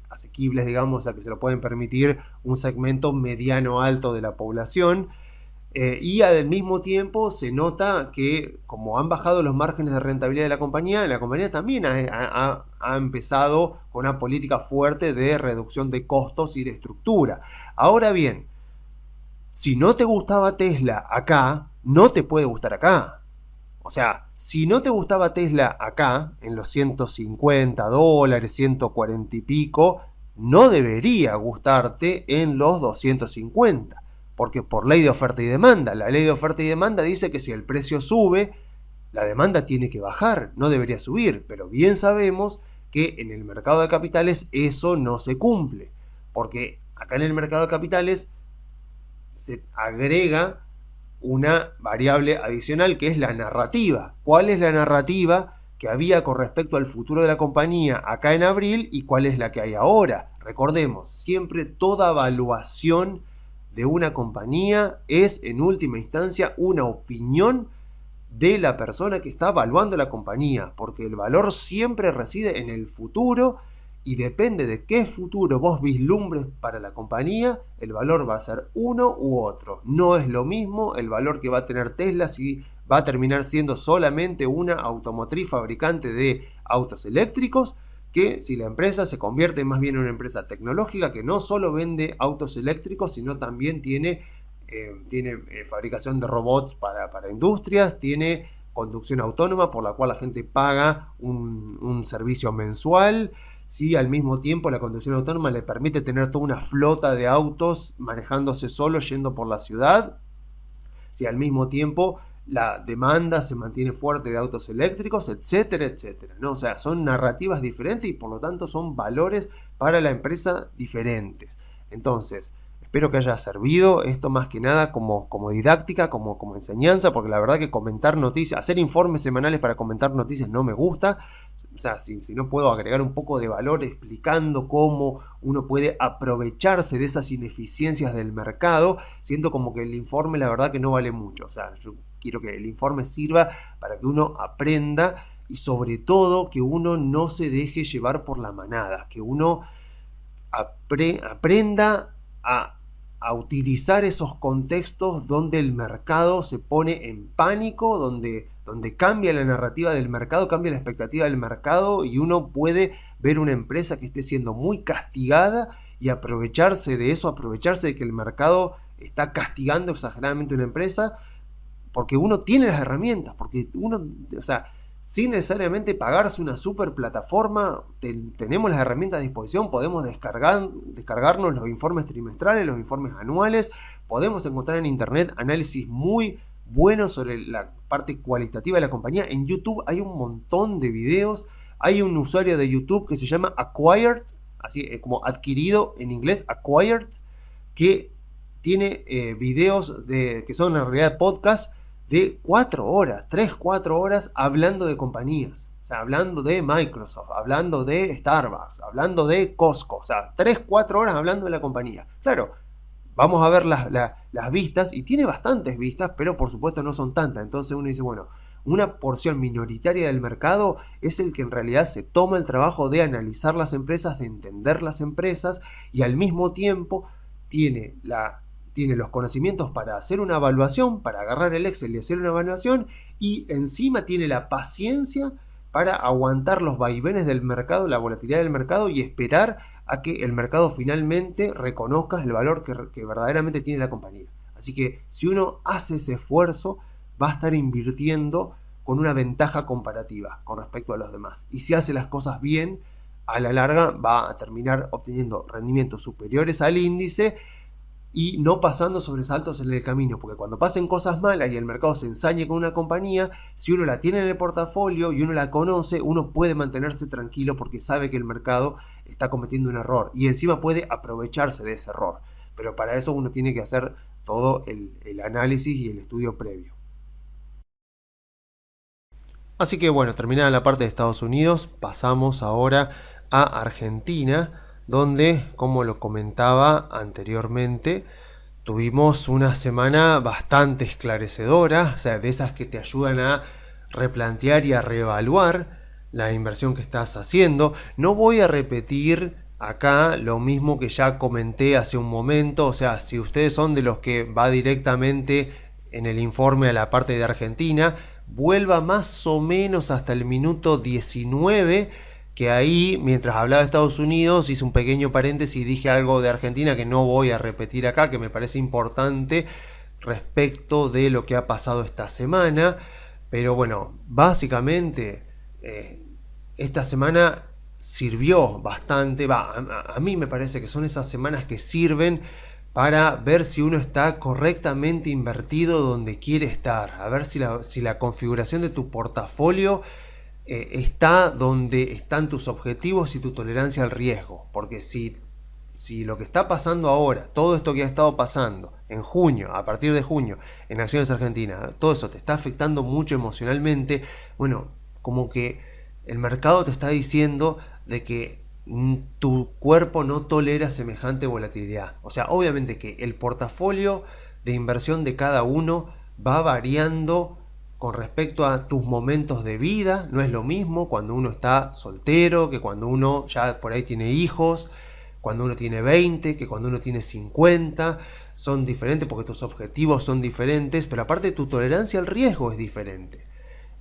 asequibles, digamos, a que se lo pueden permitir un segmento mediano alto de la población. Y al mismo tiempo se nota que como han bajado los márgenes de rentabilidad de la compañía también ha empezado con una política fuerte de reducción de costos y de estructura. Ahora bien, si no te gustaba Tesla acá, no te puede gustar acá. O sea, si no te gustaba Tesla acá, en los $150, 140 y pico, no debería gustarte en los 250. Porque por ley de oferta y demanda, la ley de oferta y demanda dice que si el precio sube, la demanda tiene que bajar, no debería subir. Pero bien sabemos que en el mercado de capitales eso no se cumple. Porque acá en el mercado de capitales se agrega una variable adicional que es la narrativa. ¿Cuál es la narrativa que había con respecto al futuro de la compañía acá en abril y cuál es la que hay ahora? Recordemos, siempre toda evaluación de una compañía es en última instancia una opinión de la persona que está evaluando la compañía, porque el valor siempre reside en el futuro y depende de qué futuro vos vislumbres para la compañía, el valor va a ser uno u otro. No es lo mismo el valor que va a tener Tesla si va a terminar siendo solamente una automotriz fabricante de autos eléctricos, que si la empresa se convierte más bien en una empresa tecnológica que no solo vende autos eléctricos, sino también tiene fabricación de robots para industrias, tiene conducción autónoma por la cual la gente paga un servicio mensual. Si al mismo tiempo la conducción autónoma le permite tener toda una flota de autos manejándose solo yendo por la ciudad, si al mismo tiempo la demanda se mantiene fuerte de autos eléctricos, etcétera, etcétera, ¿no? O sea, son narrativas diferentes y por lo tanto son valores para la empresa diferentes. Entonces, espero que haya servido esto más que nada como didáctica, como enseñanza, porque la verdad que comentar noticias, hacer informes semanales para comentar noticias no me gusta. O sea, si no puedo agregar un poco de valor explicando cómo uno puede aprovecharse de esas ineficiencias del mercado, siento como que el informe la verdad que no vale mucho. O sea, yo quiero que el informe sirva para que uno aprenda y sobre todo que uno no se deje llevar por la manada, que uno aprenda a utilizar esos contextos donde el mercado se pone en pánico, donde cambia la narrativa del mercado, cambia la expectativa del mercado y uno puede ver una empresa que esté siendo muy castigada y aprovecharse de eso, aprovecharse de que el mercado está castigando exageradamente a una empresa, porque uno tiene las herramientas, porque uno, o sea, sin necesariamente pagarse una super plataforma, tenemos las herramientas a disposición, podemos descargarnos los informes trimestrales, los informes anuales, podemos encontrar en internet análisis muy buenos sobre la parte cualitativa de la compañía. En YouTube hay un montón de videos, hay un usuario de YouTube que se llama Acquired, así como adquirido en inglés, Acquired, que tiene videos que son en realidad podcast de 4 horas, 3-4 horas hablando de compañías. O sea, hablando de Microsoft, hablando de Starbucks, hablando de Costco. O sea, 3-4 horas hablando de la compañía. Claro, vamos a ver las vistas, y tiene bastantes vistas, pero por supuesto no son tantas. Entonces uno dice, bueno, una porción minoritaria del mercado es el que en realidad se toma el trabajo de analizar las empresas, de entender las empresas, y al mismo tiempo tiene los conocimientos para hacer una evaluación, para agarrar el Excel y hacer una evaluación, y encima tiene la paciencia para aguantar los vaivenes del mercado, la volatilidad del mercado, y esperar a que el mercado finalmente reconozca el valor que verdaderamente tiene la compañía. Así que si uno hace ese esfuerzo, va a estar invirtiendo con una ventaja comparativa con respecto a los demás. Y si hace las cosas bien, a la larga va a terminar obteniendo rendimientos superiores al índice y no pasando sobresaltos en el camino, porque cuando pasen cosas malas y el mercado se ensañe con una compañía, si uno la tiene en el portafolio y uno la conoce, uno puede mantenerse tranquilo porque sabe que el mercado está cometiendo un error y encima puede aprovecharse de ese error. Pero para eso uno tiene que hacer todo el análisis y el estudio previo. Así que bueno, terminada la parte de Estados Unidos, pasamos ahora a Argentina, donde, como lo comentaba anteriormente, tuvimos una semana bastante esclarecedora, o sea, de esas que te ayudan a replantear y a reevaluar la inversión que estás haciendo. No voy a repetir acá lo mismo que ya comenté hace un momento, o sea, si ustedes son de los que va directamente en el informe a la parte de Argentina, vuelva más o menos hasta el minuto 19, que ahí, mientras hablaba de Estados Unidos, hice un pequeño paréntesis y dije algo de Argentina que no voy a repetir acá, que me parece importante respecto de lo que ha pasado esta semana. Pero bueno, básicamente esta semana sirvió bastante, a mí me parece que son esas semanas que sirven para ver si uno está correctamente invertido donde quiere estar, a ver si la configuración de tu portafolio está donde están tus objetivos y tu tolerancia al riesgo. Porque si lo que está pasando ahora, todo esto que ha estado pasando en junio, a partir de junio, en Acciones Argentinas, todo eso te está afectando mucho emocionalmente, bueno, como que el mercado te está diciendo de que tu cuerpo no tolera semejante volatilidad. O sea, obviamente que el portafolio de inversión de cada uno va variando con respecto a tus momentos de vida. No es lo mismo cuando uno está soltero, que cuando uno ya por ahí tiene hijos, cuando uno tiene 20, que cuando uno tiene 50. Son diferentes porque tus objetivos son diferentes, pero aparte tu tolerancia al riesgo es diferente.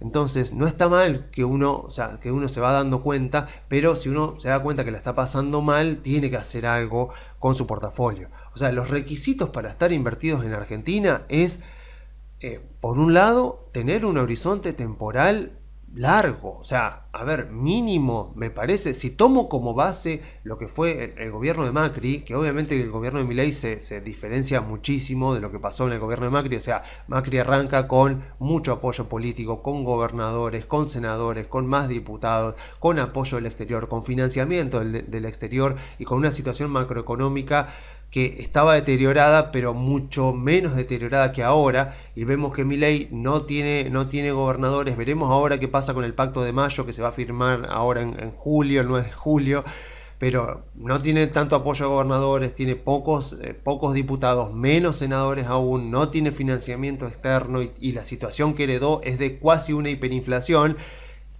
Entonces no está mal que uno se va dando cuenta, pero si uno se da cuenta que la está pasando mal, tiene que hacer algo con su portafolio. O sea, los requisitos para estar invertidos en Argentina es, por un lado, tener un horizonte temporal largo. O sea, a ver, mínimo, me parece, si tomo como base lo que fue el gobierno de Macri, que obviamente el gobierno de Milei se diferencia muchísimo de lo que pasó en el gobierno de Macri. O sea, Macri arranca con mucho apoyo político, con gobernadores, con senadores, con más diputados, con apoyo del exterior, con financiamiento del exterior y con una situación macroeconómica que estaba deteriorada, pero mucho menos deteriorada que ahora, y vemos que Milei no tiene gobernadores. Veremos ahora qué pasa con el Pacto de Mayo, que se va a firmar ahora en julio, el 9 de julio, pero no tiene tanto apoyo a gobernadores, tiene pocos diputados, menos senadores aún, no tiene financiamiento externo y la situación que heredó es de casi una hiperinflación.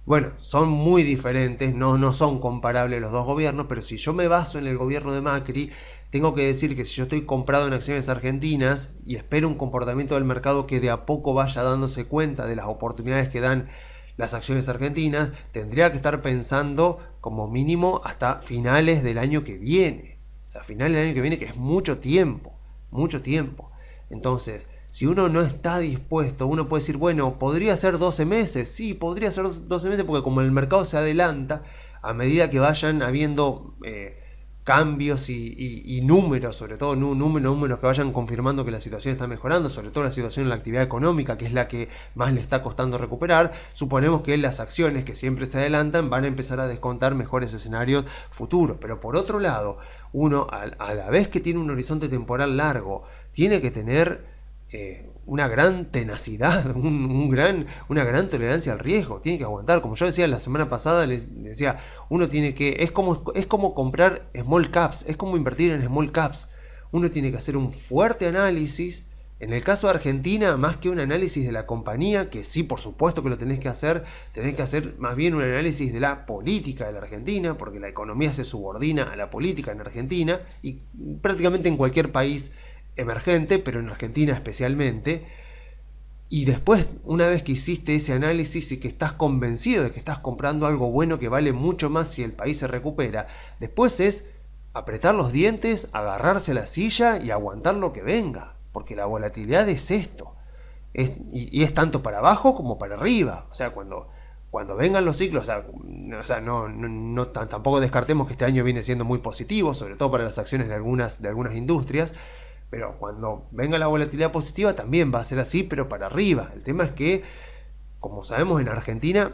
Bueno, son muy diferentes, no son comparables los dos gobiernos, pero si yo me baso en el gobierno de Macri, tengo que decir que si yo estoy comprado en acciones argentinas y espero un comportamiento del mercado que de a poco vaya dándose cuenta de las oportunidades que dan las acciones argentinas, tendría que estar pensando como mínimo hasta finales del año que viene. O sea, finales del año que viene, que es mucho tiempo, mucho tiempo. Entonces, si uno no está dispuesto, uno puede decir, bueno, ¿podría ser 12 meses? Sí, podría ser 12 meses porque como el mercado se adelanta, a medida que vayan habiendo cambios y números, sobre todo números que vayan confirmando que la situación está mejorando, sobre todo la situación en la actividad económica, que es la que más le está costando recuperar, suponemos que las acciones que siempre se adelantan van a empezar a descontar mejores escenarios futuros. Pero por otro lado, uno a la vez que tiene un horizonte temporal largo, tiene que tener una gran tenacidad, una gran tolerancia al riesgo, tiene que aguantar. Como yo decía la semana pasada, les decía, uno tiene que, es como comprar small caps, es como invertir en small caps. Uno tiene que hacer un fuerte análisis. En el caso de Argentina, más que un análisis de la compañía, que sí, por supuesto que lo tenés que hacer más bien un análisis de la política de la Argentina, porque la economía se subordina a la política en Argentina y prácticamente en cualquier país emergente, pero en Argentina especialmente. Y después, una vez que hiciste ese análisis y que estás convencido de que estás comprando algo bueno que vale mucho más si el país se recupera, después es apretar los dientes, agarrarse a la silla y aguantar lo que venga, porque la volatilidad es esto, y es tanto para abajo como para arriba. O sea, cuando vengan los ciclos, tampoco descartemos que este año viene siendo muy positivo, sobre todo para las acciones de algunas industrias. Pero cuando venga la volatilidad positiva también va a ser así, pero para arriba. El tema es que, como sabemos, en Argentina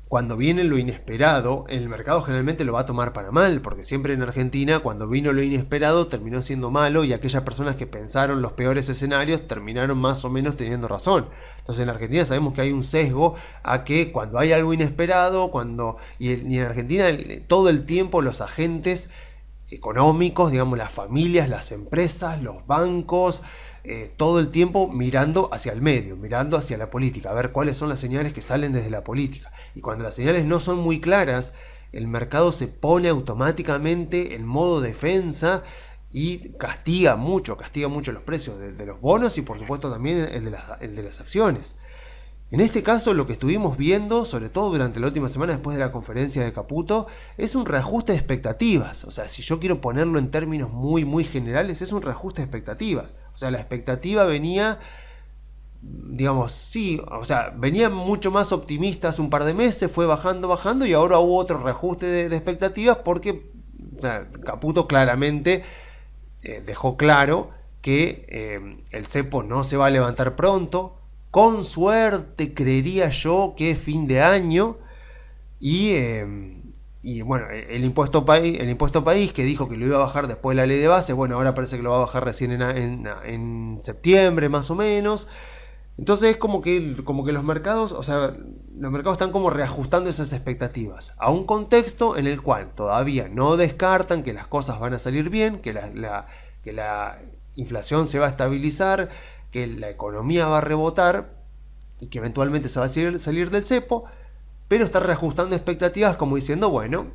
cuando viene lo inesperado, el mercado generalmente lo va a tomar para mal, porque siempre en Argentina, cuando vino lo inesperado, terminó siendo malo y aquellas personas que pensaron los peores escenarios terminaron más o menos teniendo razón. Entonces en Argentina sabemos que hay un sesgo a que cuando hay algo inesperado, y en Argentina todo el tiempo los agentes económicos, digamos las familias, las empresas, los bancos, todo el tiempo mirando hacia el medio, mirando hacia la política, a ver cuáles son las señales que salen desde la política. Y cuando las señales no son muy claras, el mercado se pone automáticamente en modo defensa y castiga mucho los precios de los bonos y por supuesto también el de las acciones. En este caso lo que estuvimos viendo, sobre todo durante la última semana después de la conferencia de Caputo, es un reajuste de expectativas. O sea, si yo quiero ponerlo en términos muy generales, es un reajuste de expectativas. O sea, la expectativa venía, digamos, sí, o sea, venía mucho más optimista hace un par de meses, fue bajando y ahora hubo otro reajuste de expectativas porque, o sea, Caputo claramente dejó claro que el cepo no se va a levantar pronto. Con suerte creería yo que fin de año y bueno, el impuesto país que dijo que lo iba a bajar después de la ley de base, bueno, ahora parece que lo va a bajar recién en septiembre más o menos. Entonces es como que los mercados, o sea, los mercados están como reajustando esas expectativas a un contexto en el cual todavía no descartan que las cosas van a salir bien, que la inflación se va a estabilizar, que la economía va a rebotar y que eventualmente se va a salir del cepo, pero está reajustando expectativas como diciendo, bueno,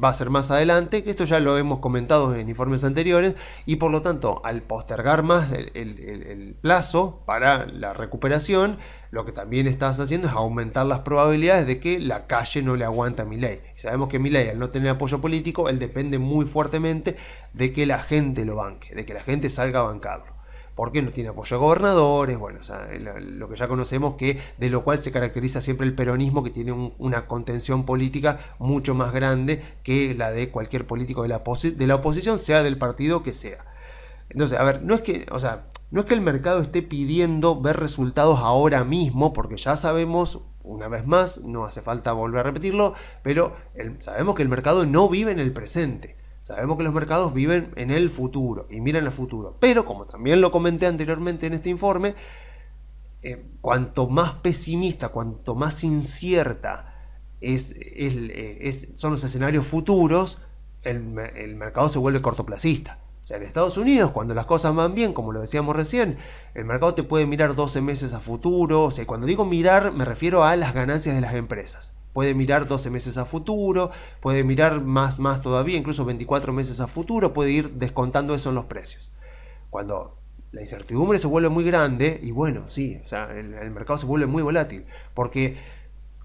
va a ser más adelante, que esto ya lo hemos comentado en informes anteriores, y por lo tanto, al postergar más el plazo para la recuperación, lo que también estás haciendo es aumentar las probabilidades de que la calle no le aguanta a Milei. Y sabemos que Milei, al no tener apoyo político, él depende muy fuertemente de que la gente lo banque, de que la gente salga a bancarlo. Porque no tiene apoyo a gobernadores, bueno, o sea, lo que ya conocemos, que de lo cual se caracteriza siempre el peronismo, que tiene una contención política mucho más grande que la de cualquier político de la oposición, sea del partido que sea. Entonces, a ver, no es que el mercado esté pidiendo ver resultados ahora mismo, porque ya sabemos, una vez más, no hace falta volver a repetirlo, pero sabemos que el mercado no vive en el presente. Sabemos que los mercados viven en el futuro y miran al futuro. Pero, como también lo comenté anteriormente en este informe, cuanto más pesimista, cuanto más incierta son los escenarios futuros, el mercado se vuelve cortoplacista. O sea, en Estados Unidos, cuando las cosas van bien, como lo decíamos recién, el mercado te puede mirar 12 meses a futuro. O sea, cuando digo mirar, me refiero a las ganancias de las empresas. Puede mirar 12 meses a futuro, puede mirar más todavía, incluso 24 meses a futuro, puede ir descontando eso en los precios. Cuando la incertidumbre se vuelve muy grande, y bueno, sí, o sea, el mercado se vuelve muy volátil, porque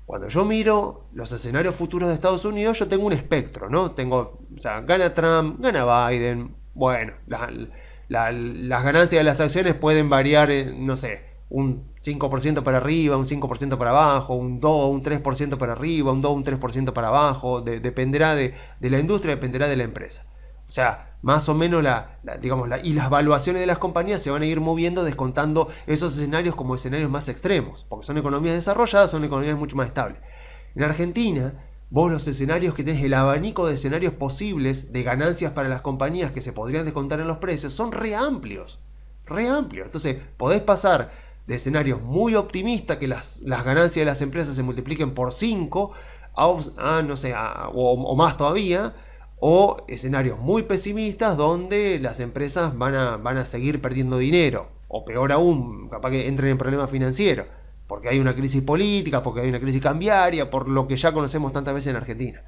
cuando yo miro los escenarios futuros de Estados Unidos, yo tengo un espectro, ¿no? O sea, gana Trump, gana Biden, bueno, las ganancias de las acciones pueden variar, no sé, un 5% para arriba, un 5% para abajo, un 2, un 3% para arriba, un 2, un 3% para abajo, dependerá de la industria, dependerá de la empresa. O sea, más o menos y las valuaciones de las compañías se van a ir moviendo descontando esos escenarios como escenarios más extremos, porque son economías desarrolladas, son economías mucho más estables. En Argentina, vos los escenarios que tenés, el abanico de escenarios posibles de ganancias para las compañías que se podrían descontar en los precios, son re amplios. Entonces, podés pasar de escenarios muy optimistas, que las ganancias de las empresas se multipliquen por 5, no sé, o más todavía, o escenarios muy pesimistas donde las empresas van a seguir perdiendo dinero, o peor aún, capaz que entren en problemas financieros, porque hay una crisis política, porque hay una crisis cambiaria, por lo que ya conocemos tantas veces en Argentina.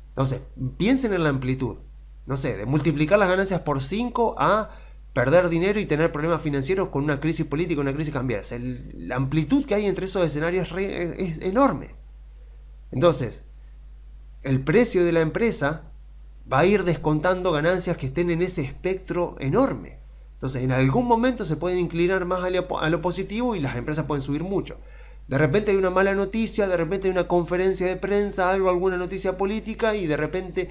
Entonces, piensen en la amplitud, no sé, de multiplicar las ganancias por 5 a perder dinero y tener problemas financieros con una crisis política, una crisis cambiaria. O sea, la amplitud que hay entre esos escenarios es enorme. Entonces, el precio de la empresa va a ir descontando ganancias que estén en ese espectro enorme. Entonces, en algún momento se pueden inclinar más a lo positivo y las empresas pueden subir mucho. De repente hay una mala noticia, de repente hay una conferencia de prensa, alguna noticia política, y de repente,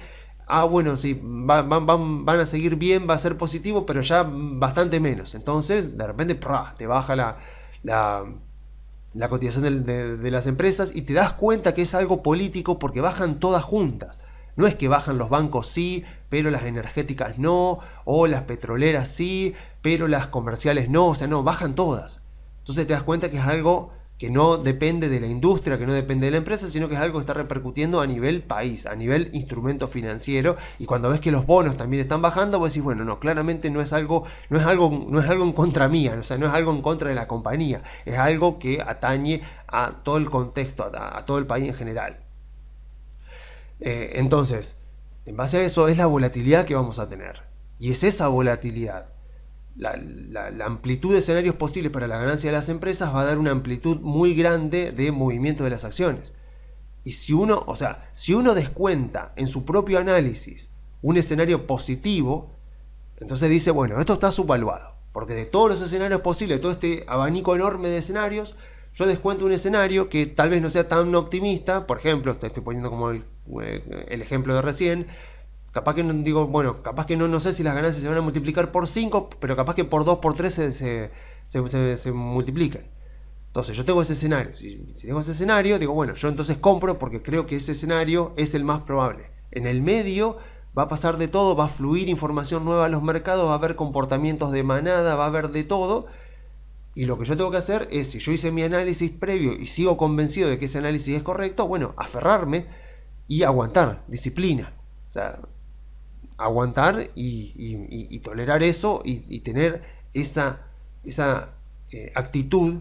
bueno, sí, van a seguir bien, va a ser positivo, pero ya bastante menos. Entonces, de repente, te baja la cotización de las empresas y te das cuenta que es algo político porque bajan todas juntas. No es que bajan los bancos sí, pero las energéticas no, o las petroleras sí, pero las comerciales no, o sea, no, bajan todas. Entonces te das cuenta que es algo que no depende de la industria, que no depende de la empresa, sino que es algo que está repercutiendo a nivel país, a nivel instrumento financiero, y cuando ves que los bonos también están bajando, vos decís, bueno, no, claramente no es algo en contra mía, o sea, no es algo en contra de la compañía, es algo que atañe a todo el contexto, a todo el país en general. Entonces, en base a eso es la volatilidad que vamos a tener. Y es esa volatilidad, la amplitud de escenarios posibles para la ganancia de las empresas va a dar una amplitud muy grande de movimiento de las acciones. Y si uno descuenta en su propio análisis un escenario positivo, entonces dice, bueno, esto está subvaluado. Porque de todos los escenarios posibles, de todo este abanico enorme de escenarios, yo descuento un escenario que tal vez no sea tan optimista. Por ejemplo, te estoy poniendo como el ejemplo de recién. Capaz que no digo, bueno, capaz que no sé si las ganancias se van a multiplicar por 5, pero capaz que por 2, por 3 se multiplican. Entonces yo tengo ese escenario. Si tengo ese escenario, digo, bueno, yo entonces compro porque creo que ese escenario es el más probable. En el medio va a pasar de todo, va a fluir información nueva a los mercados, va a haber comportamientos de manada, va a haber de todo. Y lo que yo tengo que hacer es, si yo hice mi análisis previo y sigo convencido de que ese análisis es correcto, bueno, aferrarme y aguantar, disciplina. O sea, aguantar y tolerar eso y tener esa actitud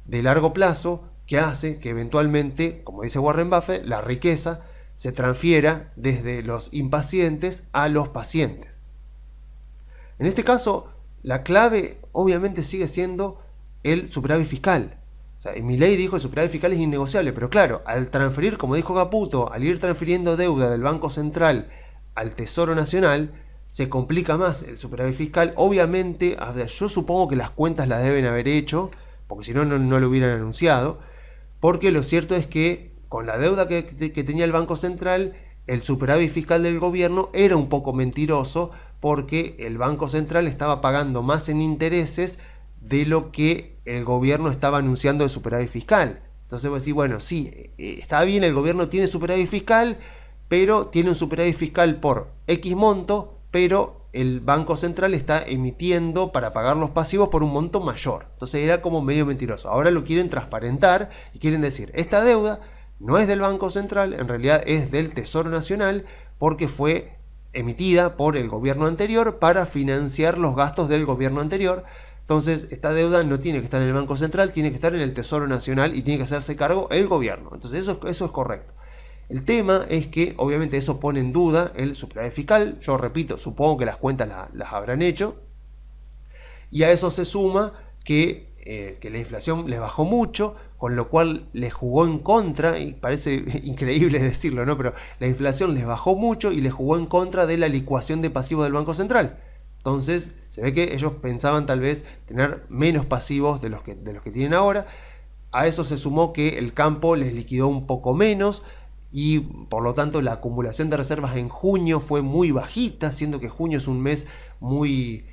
de largo plazo que hace que eventualmente, como dice Warren Buffett, la riqueza se transfiera desde los impacientes a los pacientes. En este caso, la clave obviamente sigue siendo el superávit fiscal. O sea, Milei dijo que el superávit fiscal es innegociable, pero claro, al transferir, como dijo Caputo, al ir transfiriendo deuda del Banco Central al Tesoro Nacional, se complica más el superávit fiscal. Obviamente, yo supongo que las cuentas las deben haber hecho, porque si no, no lo hubieran anunciado, porque lo cierto es que con la deuda que tenía el Banco Central, el superávit fiscal del gobierno era un poco mentiroso, porque el Banco Central estaba pagando más en intereses de lo que el gobierno estaba anunciando de superávit fiscal. Entonces vos decís, bueno, sí, está bien, el gobierno tiene superávit fiscal, pero tiene un superávit fiscal por X monto, pero el Banco Central está emitiendo para pagar los pasivos por un monto mayor. Entonces era como medio mentiroso. Ahora lo quieren transparentar y quieren decir, esta deuda no es del Banco Central, en realidad es del Tesoro Nacional, porque fue emitida por el gobierno anterior para financiar los gastos del gobierno anterior. Entonces, esta deuda no tiene que estar en el Banco Central, tiene que estar en el Tesoro Nacional y tiene que hacerse cargo el gobierno. Entonces, eso es correcto. El tema es que, obviamente, eso pone en duda el superávit fiscal. Yo repito, supongo que las cuentas las habrán hecho. Y a eso se suma que la inflación les bajó mucho, con lo cual les jugó en contra, y parece increíble decirlo, ¿no? Pero la inflación les bajó mucho y les jugó en contra de la licuación de pasivos del Banco Central. Entonces se ve que ellos pensaban tal vez tener menos pasivos de los que tienen ahora. A eso se sumó que el campo les liquidó un poco menos y por lo tanto la acumulación de reservas en junio fue muy bajita, siendo que junio es un mes muy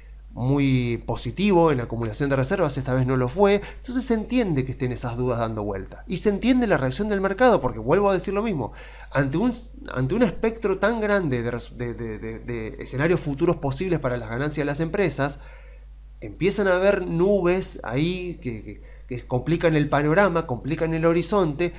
positivo en acumulación de reservas, esta vez no lo fue. Entonces se entiende que estén esas dudas dando vuelta y se entiende la reacción del mercado, porque vuelvo a decir lo mismo, ante un espectro tan grande de escenarios futuros posibles para las ganancias de las empresas, empiezan a haber nubes ahí que complican el panorama, complican el horizonte.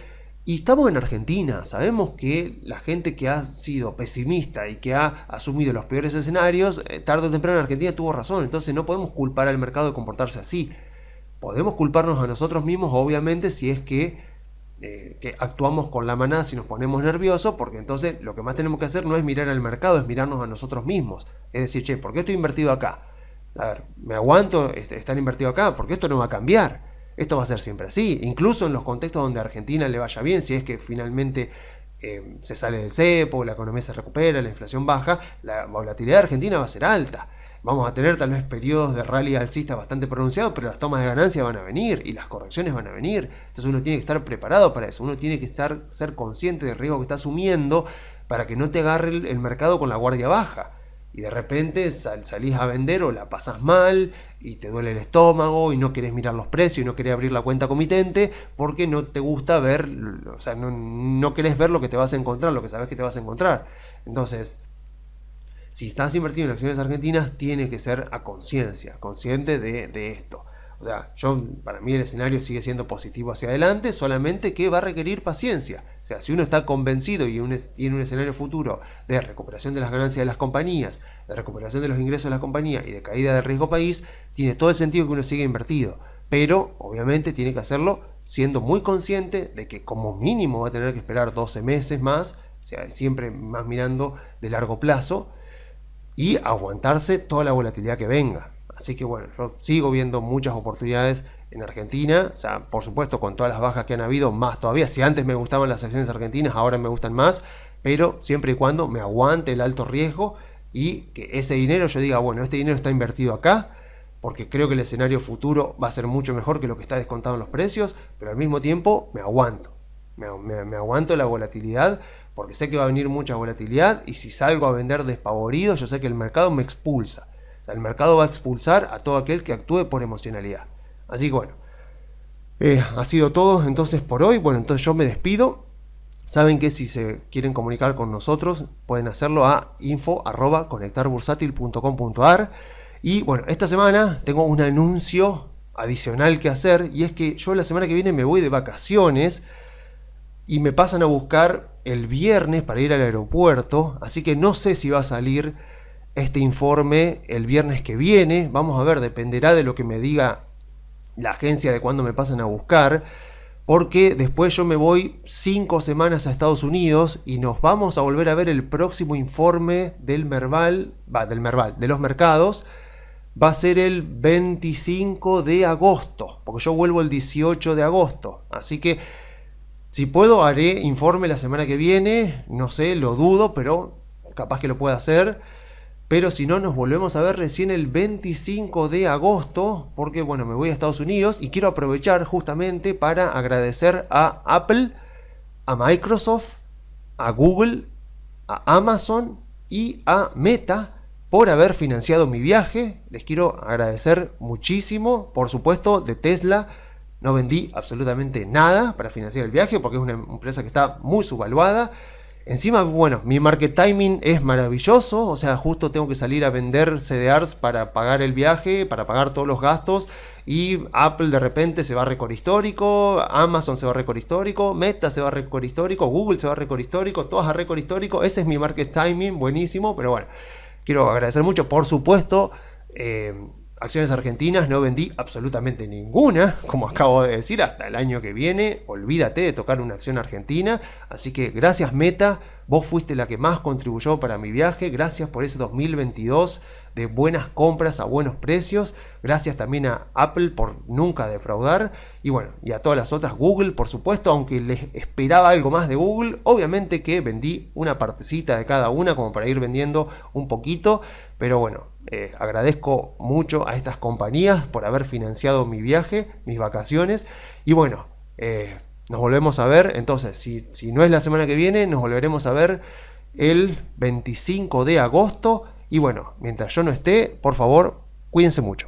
Y estamos en Argentina, sabemos que la gente que ha sido pesimista y que ha asumido los peores escenarios, tarde o temprano en Argentina tuvo razón. Entonces no podemos culpar al mercado de comportarse así. Podemos culparnos a nosotros mismos, obviamente, si es que actuamos con la manada, si nos ponemos nerviosos, porque entonces lo que más tenemos que hacer no es mirar al mercado, es mirarnos a nosotros mismos. Es decir, che, ¿por qué estoy invertido acá? A ver, ¿me aguanto estar invertido acá? Porque esto no va a cambiar. Esto va a ser siempre así, incluso en los contextos donde a Argentina le vaya bien, si es que finalmente se sale del cepo, la economía se recupera, la inflación baja, la volatilidad de Argentina va a ser alta. Vamos a tener tal vez periodos de rally alcista bastante pronunciados, pero las tomas de ganancia van a venir y las correcciones van a venir. Entonces uno tiene que estar preparado para eso, uno tiene que ser consciente del riesgo que está asumiendo para que no te agarre el mercado con la guardia baja. Y de repente salís a vender o la pasás mal y te duele el estómago y no querés mirar los precios y no querés abrir la cuenta comitente porque no te gusta ver, o sea, no querés ver lo que te vas a encontrar, lo que sabes que te vas a encontrar. Entonces, si estás invertido en acciones argentinas, tiene que ser a conciencia, consciente de esto. O sea, para mí el escenario sigue siendo positivo hacia adelante, solamente que va a requerir paciencia. O sea, si uno está convencido y tiene un escenario futuro de recuperación de las ganancias de las compañías, de recuperación de los ingresos de las compañías y de caída del riesgo país, tiene todo el sentido que uno siga invertido. Pero, obviamente, tiene que hacerlo siendo muy consciente de que como mínimo va a tener que esperar 12 meses más, o sea, siempre más mirando de largo plazo, y aguantarse toda la volatilidad que venga. Así que bueno, yo sigo viendo muchas oportunidades en Argentina, o sea, por supuesto con todas las bajas que han habido, más todavía. Si antes me gustaban las acciones argentinas, ahora me gustan más, pero siempre y cuando me aguante el alto riesgo y que ese dinero yo diga, bueno, este dinero está invertido acá, porque creo que el escenario futuro va a ser mucho mejor que lo que está descontado en los precios, pero al mismo tiempo me aguanto. Me aguanto la volatilidad, porque sé que va a venir mucha volatilidad y si salgo a vender despavorido, yo sé que el mercado me expulsa. O sea, el mercado va a expulsar a todo aquel que actúe por emocionalidad. Así que bueno, ha sido todo entonces por hoy. Bueno, entonces yo me despido. Saben que si se quieren comunicar con nosotros, pueden hacerlo a info@conectarbursatil.com.ar. Y bueno, esta semana tengo un anuncio adicional que hacer, y es que yo la semana que viene me voy de vacaciones y me pasan a buscar el viernes para ir al aeropuerto, así que no sé si va a salir este informe el viernes que viene. Vamos a ver, dependerá de lo que me diga la agencia de cuándo me pasan a buscar, porque después yo me voy 5 semanas a Estados Unidos y nos vamos a volver a ver el próximo informe de los mercados. Va a ser el 25 de agosto, porque yo vuelvo el 18 de agosto, así que si puedo haré informe la semana que viene, no sé, lo dudo, pero capaz que lo pueda hacer. Pero si no, nos volvemos a ver recién el 25 de agosto, porque bueno, me voy a Estados Unidos y quiero aprovechar justamente para agradecer a Apple, a Microsoft, a Google, a Amazon y a Meta por haber financiado mi viaje. Les quiero agradecer muchísimo. Por supuesto, de Tesla no vendí absolutamente nada para financiar el viaje, porque es una empresa que está muy subvaluada. Encima, bueno, mi market timing es maravilloso, o sea, justo tengo que salir a vender CDRs para pagar el viaje, para pagar todos los gastos, y Apple de repente se va a récord histórico, Amazon se va a récord histórico, Meta se va a récord histórico, Google se va a récord histórico, todas a récord histórico. Ese es mi market timing, buenísimo, pero bueno, quiero agradecer mucho, por supuesto. Acciones argentinas no vendí absolutamente ninguna, como acabo de decir, hasta el año que viene. Olvídate de tocar una acción argentina. Así que gracias Meta, vos fuiste la que más contribuyó para mi viaje. Gracias por ese 2022 de buenas compras a buenos precios. Gracias también a Apple por nunca defraudar. Y bueno, y a todas las otras, Google por supuesto, aunque les esperaba algo más de Google. Obviamente que vendí una partecita de cada una como para ir vendiendo un poquito. Pero bueno, agradezco mucho a estas compañías por haber financiado mi viaje, mis vacaciones. Y bueno, nos volvemos a ver. Entonces, si no es la semana que viene, nos volveremos a ver el 25 de agosto. Y bueno, mientras yo no esté, por favor, cuídense mucho.